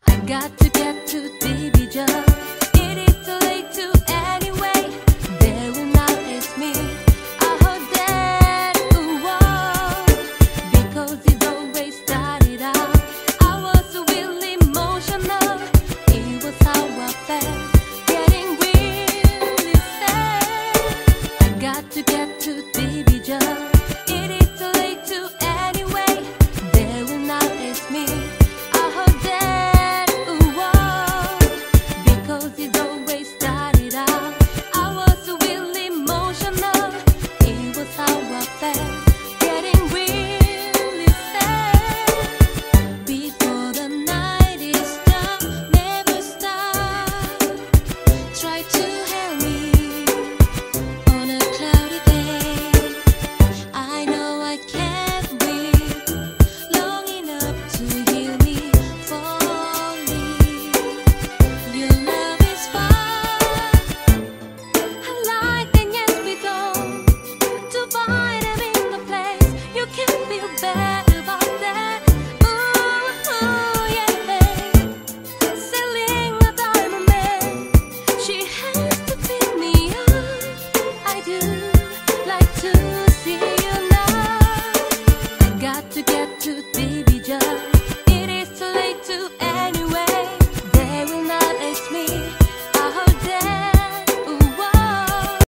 I got to get to Division. It is too late to anyway. They will not ask me. I heard that because it always started out. I was really emotional. It was how I felt, getting really sad. I got to get to Division. It is too late to anyway. They will not ask me. I heard that because it always started out. I was really emotional. It was how I felt, getting really sad. Before the night is done, never stop. Try to help me on a cloudy day. I know I can't wait long enough to heal me falling. Your love is far, I like and yet we don't. To find them in the place, you can feel bad about that. Ooh, yeah. Selling a diamond man, she has to pick me up. I do like to see you now. I got to get to Division. It is too late to